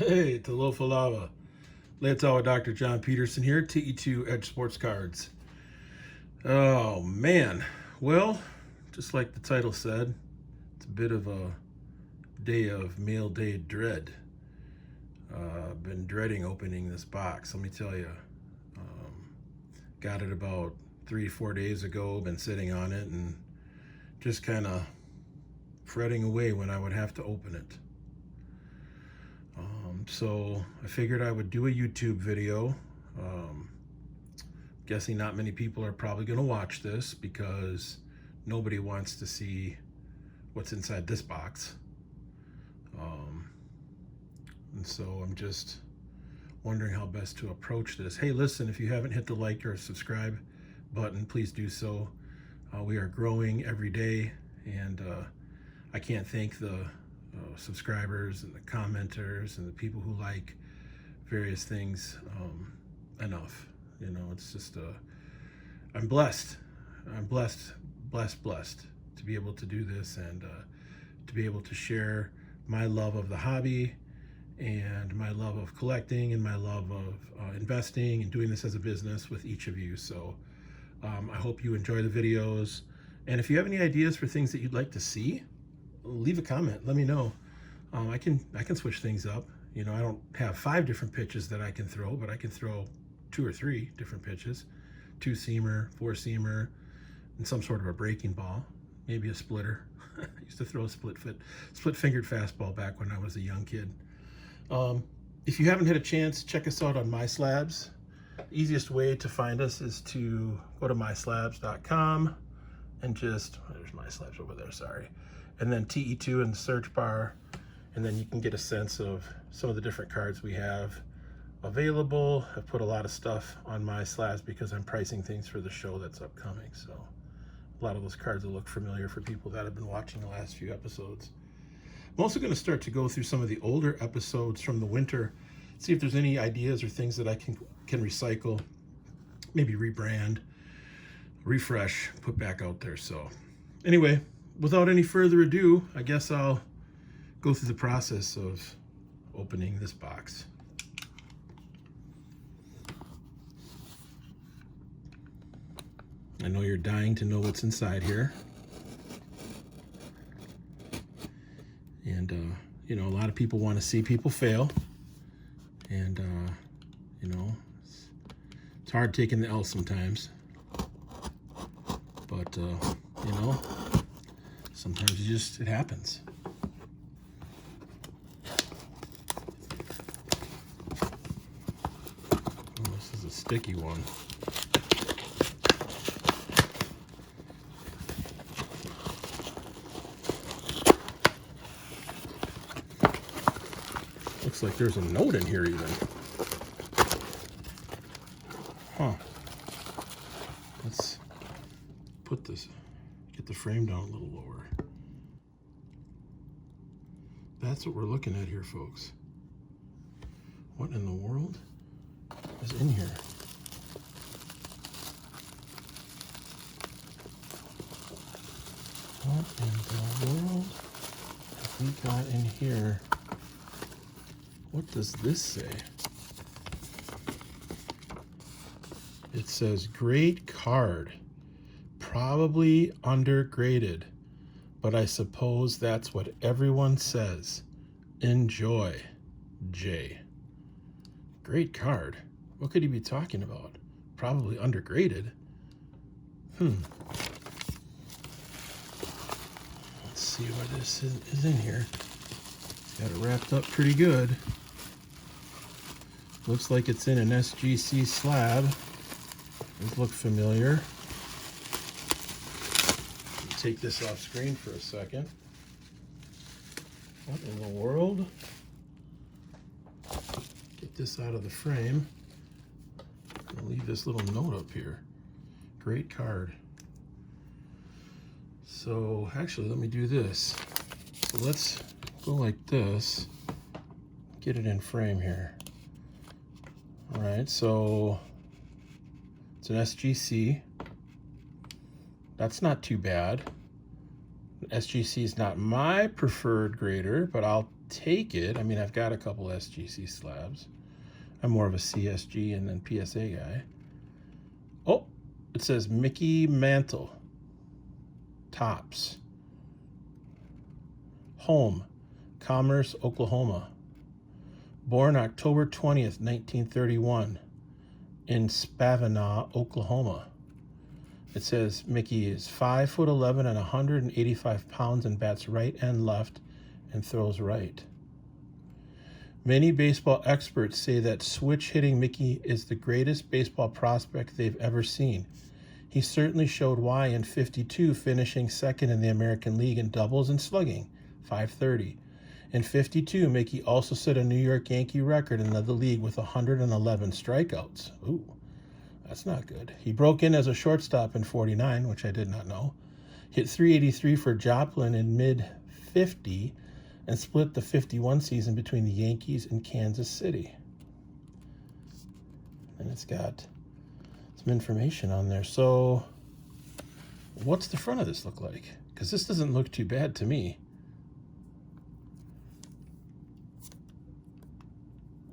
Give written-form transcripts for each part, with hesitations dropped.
Hey, Talofa Lava. Let's all with Dr. John Peterson here, TE2 Edge Sports Cards. Oh, man. Well, just like the title said, it's a bit of a day of mail day dread. I've been dreading opening this box, let me tell you. Got it about 3-4 days ago, been sitting on it and just kind of fretting away when I would have to open it. So I figured I would do a YouTube video. Guessing not many people are probably going to watch this because nobody wants to see what's inside this box. And so I'm just wondering how best to approach this. Hey, listen, if you haven't hit the like or subscribe button, please do so. We are growing every day, and I can't thank the subscribers and the commenters and the people who like various things enough. You know, it's just I'm blessed to be able to do this and to be able to share my love of the hobby and my love of collecting and my love of investing and doing this as a business with each of you. So I hope you enjoy the videos, and if you have any ideas for things that you'd like to see, leave a comment, let me know. I can switch things up. You know, I don't have 5 different pitches that I can throw, but I can throw 2 or 3 different pitches, 2-seamer, 4-seamer, and some sort of a breaking ball, maybe a splitter. I used to throw a split-fingered fastball back when I was a young kid. If you haven't had a chance, check us out on MySlabs. The easiest way to find us is to go to myslabs.com and just, there's MySlabs over there, sorry. And then TE2 in the search bar, and then you can get a sense of some of the different cards we have available. I've put a lot of stuff on MySlabs because I'm pricing things for the show that's upcoming. So a lot of those cards will look familiar for people that have been watching the last few episodes. I'm also going to start to go through some of the older episodes from the winter, see if there's any ideas or things that I can recycle, maybe rebrand, refresh, put back out there. So anyway, without any further ado, I guess I'll go through the process of opening this box. I know you're dying to know what's inside here. And, you know, a lot of people want to see people fail. And, you know, it's hard taking the L sometimes. But, you know, sometimes it happens. Oh, this is a sticky one. Looks like there's a note in here even. Huh. Let's put this, get the frame down a little lower. That's what we're looking at here, folks. What in the world is in here? What in the world have we got in here? What does this say? It says, great card, probably undergraded, but I suppose that's what everyone says. Enjoy, Jay. Great card. What could he be talking about? Probably undergraded. Let's see what this is in here. Got it wrapped up pretty good. Looks like it's in an SGC slab. These look familiar. Take this off screen for a second. What in the world? Get this out of the frame. I'll leave this little note up here. Great card. So actually, let me do this. So let's go like this. Get it in frame here. All right, so it's an SGC. That's not too bad. SGC is not my preferred grader, but I'll take it. I mean, I've got a couple SGC slabs. I'm more of a CSG and then PSA guy. Oh, it says Mickey Mantle. Tops. Home, Commerce, Oklahoma. Born October 20th, 1931 in Spavinaw, Oklahoma. It says Mickey is 5'11" and 185 pounds and bats right and left and throws right. Many baseball experts say that switch-hitting Mickey is the greatest baseball prospect they've ever seen. He certainly showed why in '52, finishing second in the American League in doubles and slugging, .530. In '52, Mickey also set a New York Yankee record and led the league with 111 strikeouts. Ooh, that's not good. He broke in as a shortstop in '49, which I did not know. Hit .383 for Joplin in mid-50 and split the '51 season between the Yankees and Kansas City. And it's got some information on there. So what's the front of this look like? Because this doesn't look too bad to me.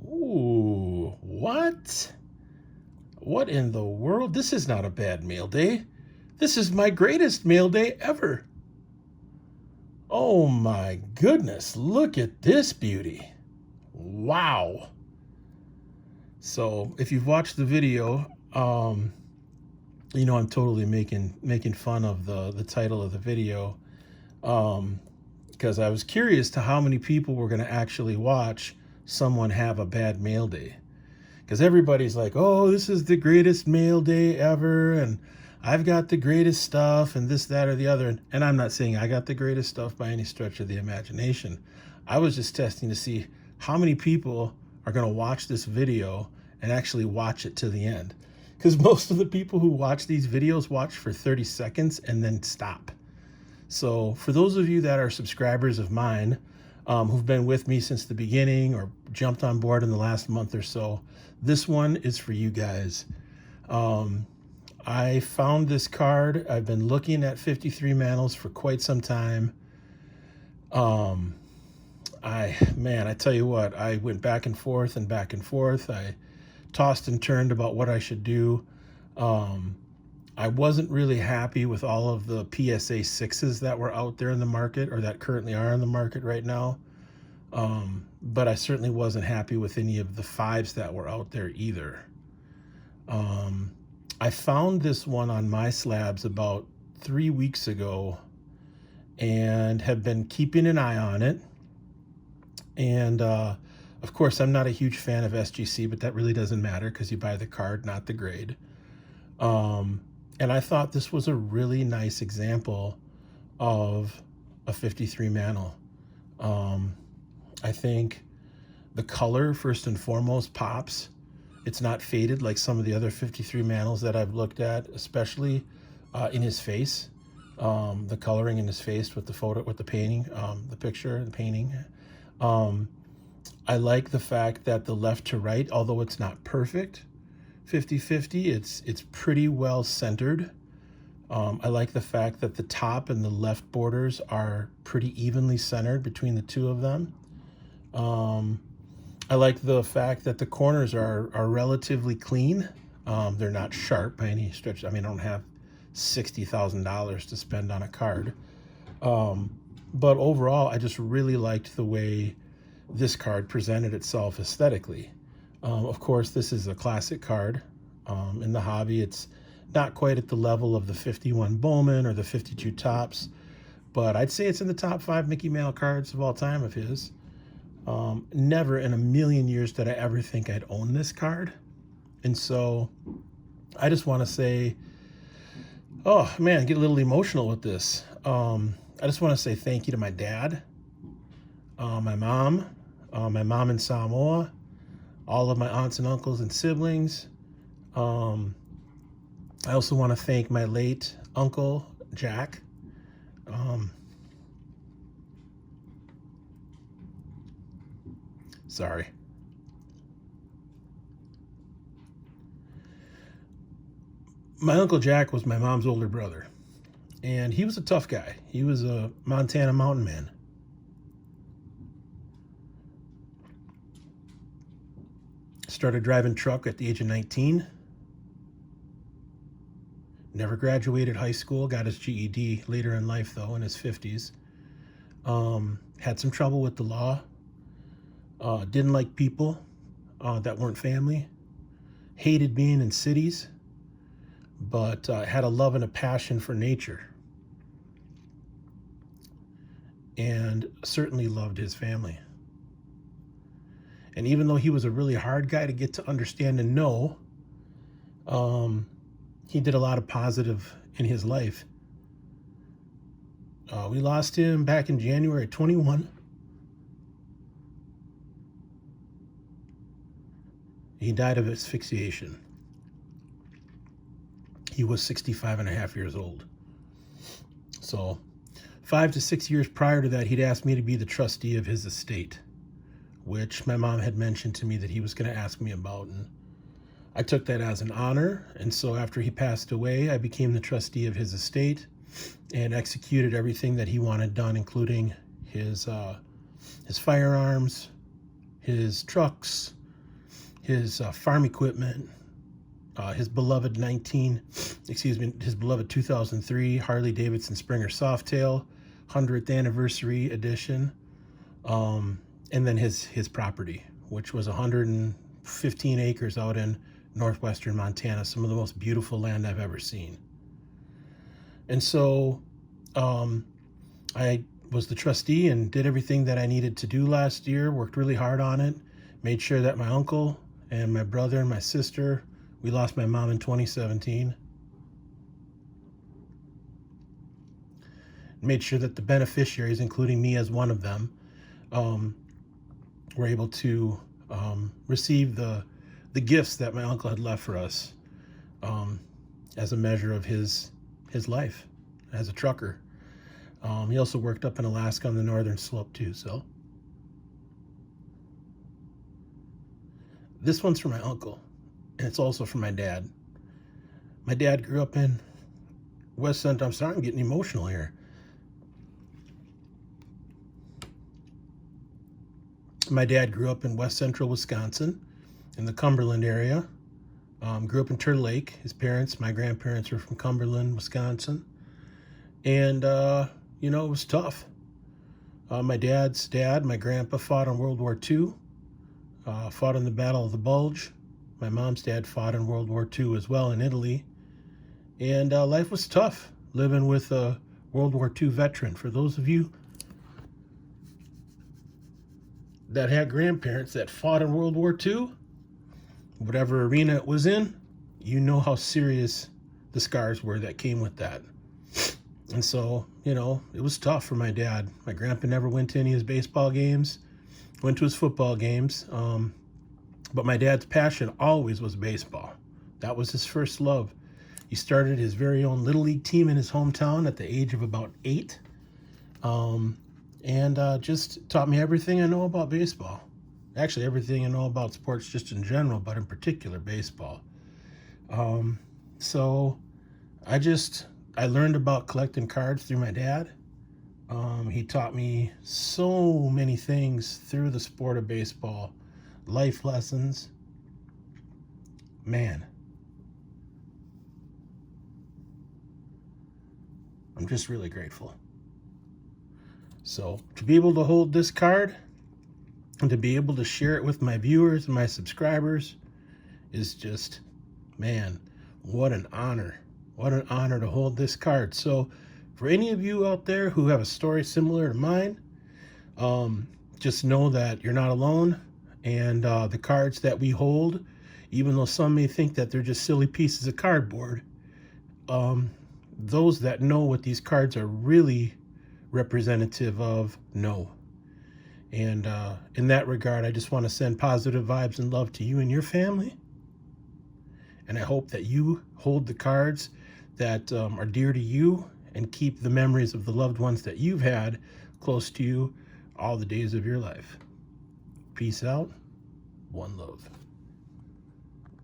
Ooh, what? What in the world? This is not a bad mail day. This is my greatest mail day ever. Oh my goodness, look at this beauty. Wow. So if you've watched the video, you know I'm totally making fun of the title of the video, because I was curious to how many people were going to actually watch someone have a bad mail day. Because everybody's like, oh, this is the greatest mail day ever, and I've got the greatest stuff, and this, that, or the other. And I'm not saying I got the greatest stuff by any stretch of the imagination. I was just testing to see how many people are going to watch this video and actually watch it to the end. Because most of the people who watch these videos watch for 30 seconds and then stop. So for those of you that are subscribers of mine, who've been with me since the beginning or jumped on board in the last month or so, this one is for you guys. I found this card. I've been looking at 53 Mantles for quite some time. I tell you what, I went back and forth and back and forth. I tossed and turned about what I should do. I wasn't really happy with all of the PSA 6s that were out there in the market, or that currently are in the market right now. But I certainly wasn't happy with any of the 5s that were out there either. I found this one on my slabs about 3 weeks ago and have been keeping an eye on it. And of course, I'm not a huge fan of SGC, but that really doesn't matter because you buy the card, not the grade. And I thought this was a really nice example of a 53 Mantle. I think the color, first and foremost, pops. It's not faded like some of the other 53 Mantles that I've looked at, especially in his face. The coloring in his face with the photo, with the painting, the picture, the painting. I like the fact that the left to right, although it's not perfect, 50-50, it's pretty well centered. I like the fact that the top and the left borders are pretty evenly centered between the two of them. I like the fact that the corners are relatively clean. They're not sharp by any stretch. I mean, I don't have $60,000 to spend on a card. But overall, I just really liked the way this card presented itself aesthetically. Of course, this is a classic card. In the hobby, it's not quite at the level of the 51 Bowman or the 52 Topps, but I'd say it's in the top 5 Mickey Mantle cards of all time of his. Never in a million years did I ever think I'd own this card. And so I just want to say, oh man, get a little emotional with this. I just want to say thank you to my dad, my mom in Samoa, all of my aunts and uncles and siblings. I also want to thank my late uncle, Jack. Sorry. My Uncle Jack was my mom's older brother, and he was a tough guy. He was a Montana mountain man. Started driving truck at the age of 19. Never graduated high school. Got his GED later in life, though, in his 50s. Had some trouble with the law. Didn't like people that weren't family. Hated being in cities, but had a love and a passion for nature. And certainly loved his family. And even though he was a really hard guy to get to understand and know, he did a lot of positive in his life. We lost him back in January 21. He died of asphyxiation. He was 65 and a half years old. So 5 to 6 years prior to that, he'd asked me to be the trustee of his estate, which my mom had mentioned to me that he was going to ask me about. And I took that as an honor. And so after he passed away, I became the trustee of his estate and executed everything that he wanted done, including his firearms, his trucks, his farm equipment, his beloved 2003 Harley Davidson Springer Softail, 100th anniversary edition, and then his property, which was 115 acres out in northwestern Montana, some of the most beautiful land I've ever seen. And so I was the trustee and did everything that I needed to do last year, worked really hard on it, made sure that my uncle and my brother and my sister, we lost my mom in 2017, made sure that the beneficiaries, including me as one of them, were able to receive the gifts that my uncle had left for us as a measure of his life as a trucker. He also worked up in Alaska on the northern slope too. So this one's for my uncle, and it's also for my dad. My dad grew up in West Central. I'm sorry, I'm getting emotional here. My dad grew up in West Central Wisconsin, in the Cumberland area. Grew up in Turtle Lake. His parents, my grandparents, were from Cumberland, Wisconsin. And, it was tough. My dad's dad, my grandpa, fought in World War II, fought in the Battle of the Bulge. My mom's dad fought in World War II as well in Italy. And life was tough living with a World War II veteran. For those of you that had grandparents that fought in World War II, whatever arena it was in, you know how serious the scars were that came with that. And so, it was tough for my dad. My grandpa never went to any of his baseball games, went to his football games. But my dad's passion always was baseball. That was his first love. He started his very own Little League team in his hometown at the age of about 8. And just taught me everything I know about baseball. Actually, everything I know about sports just in general, but in particular baseball. So I learned about collecting cards through my dad. He taught me so many things through the sport of baseball, life lessons. Man, I'm just really grateful. So to be able to hold this card and to be able to share it with my viewers and my subscribers is just, man, what an honor. What an honor to hold this card. So for any of you out there who have a story similar to mine, just know that you're not alone. And the cards that we hold, even though some may think that they're just silly pieces of cardboard, those that know what these cards are really representative of know. And in that regard, I just want to send positive vibes and love to you and your family. And I hope that you hold the cards that are dear to you and keep the memories of the loved ones that you've had close to you all the days of your life. Peace out. One love.